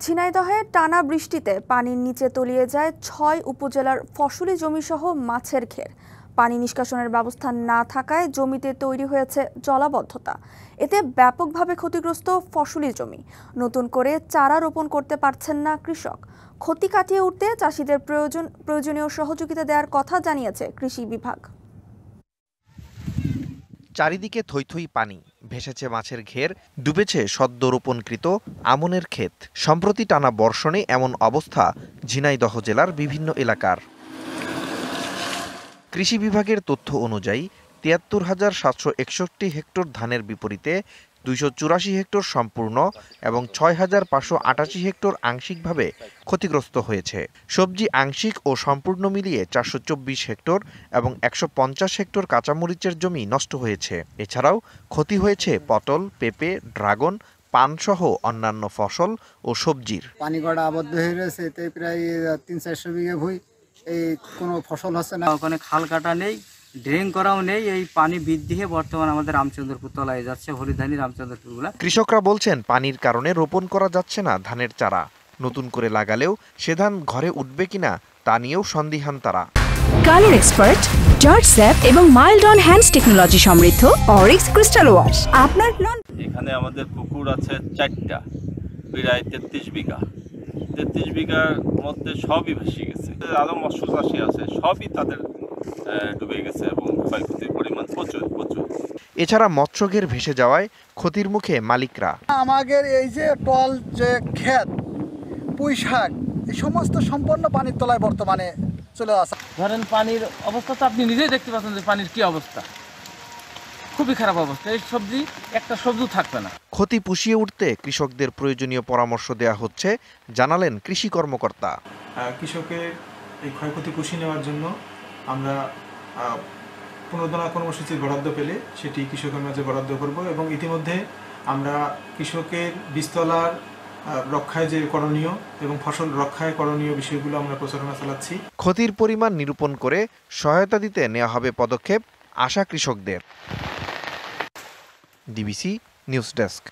ঝিনাইদহে টানা বৃষ্টিতে পানির নিচে তলিয়ে যায় ৬ উপজেলার ফসলি জমিসহ মাছের ঘের। পানি নিষ্কাশনের ব্যবস্থা না থাকায় জমিতে তৈরি হয়েছে জলাবদ্ধতা। এতে ব্যাপকভাবে ক্ষতিগ্রস্ত ফসলি জমি। নতুন করে চারা রোপণ করতে পারছেন না কৃষক। ক্ষতি কাটিয়ে উঠতে চাষিদের প্রয়োজনীয় সহযোগিতা দেওয়ার কথা জানিয়েছে কৃষি বিভাগ। চারিদিকে থই থই পানি, ভেসেছে মাছের ঘের, ডুবেছে সদ্য রোপণকৃত আমনের ক্ষেত। সম্প্রতি টানা বর্ষণে এমন অবস্থা ঝিনাইদহ জেলার বিভিন্ন এলাকার। কৃষি বিভাগের তথ্য অনুযায়ী ৭৩,৭৬১ হেক্টর ধানের বিপরীতে ২৮৪ হেক্টর সম্পূর্ণ এবং ৬,৫৮৮ হেক্টর আংশিকভাবে ক্ষতিগ্রস্ত হয়েছে। সবজি আংশিক ও সম্পূর্ণ মিলিয়ে ৪২৪ হেক্টর এবং ১৫০ হেক্টর কাঁচামরিচের জমি নষ্ট হয়েছে। এছাড়াও ক্ষতি হয়েছে পটল, পেঁপে, ড্রাগন, পানসহ অন্যান্য ফসল ও সবজির। পানি গড়া আবদ্ধ হয়ে রয়েছে, এতে প্রায় ৩-৪০০ বিঘা ভুঁই এই কোনো ফসল হচ্ছে না। ওখানে খাল কাটা নেই, ড্রেন করাও নেই। এই পানি বৃদ্ধি হয়ে বর্তমানে আমাদের রামচন্দ্রপুর তলায় যাচ্ছে, হরিধানী রামচন্দ্রপুরগুলা। কৃষকরা বলছেন পানির কারণে রোপণ করা যাচ্ছে না ধানের চারা। নতুন করে লাগালেও সে ধান ঘরে উঠবে কিনা তা নিয়েও সন্দিহান তারা। কালার এক্সপার্ট, জর্জ স্যাপ এবং মাইল্ড অন হ্যান্ডস টেকনোলজি সমৃদ্ধ অরিক্স ক্রিস্টাল ওয়াশ। আপনার এখানে আমাদের পুকুর আছে 4টা, প্রায় 33 বিঘা। 33 বিঘার মধ্যে সবই ভেসে গেছে। আরও মৎস্য চাষি আছে, সবই তাদের ডুবে গেছে এবং ক্ষয়ক্ষতির পরিমাণ প্রচুর। এছাড়া মৎস্যঘের ভেসে যাওয়ায় ক্ষতির মুখে মালিকরা। আমাদের এই যে টল যে ক্ষেত, পুঁই শাক, এই সমস্ত সম্পূর্ণ পানির তলায় বর্তমানে চলে আসে। ধরেন পানির অবস্থা তো আপনি নিজেই দেখতে পাচ্ছেন যে পানির কি অবস্থা, খুবই খারাপ অবস্থা। এই সবজি একটা সবজি থাকবে না। ক্ষতি পুষিয়ে উঠতে কৃষকদের প্রয়োজনীয় পরামর্শ দেওয়া হচ্ছে, জানালেন কৃষি কর্মকর্তা। কৃষকের এই ক্ষয়ক্ষতি পুষিয়ে নেওয়ার জন্য আমরা পুনর্ধনা কর্মসূচির বরাদ্দ পেলে সেটি কৃষকের মাঝে বরাদ্দ করব এবং ইতিমধ্যে আমরা কৃষকের বীজতলার রক্ষায় যে করণীয় এবং ফসল রক্ষায় করণীয় বিষয়গুলো আমরা প্রচারণা চালাচ্ছি। ক্ষতির পরিমাণ নিরূপণ করে সহায়তা দিতে নেওয়া হবে পদক্ষেপ, আশা কৃষকদের। DBC news desk.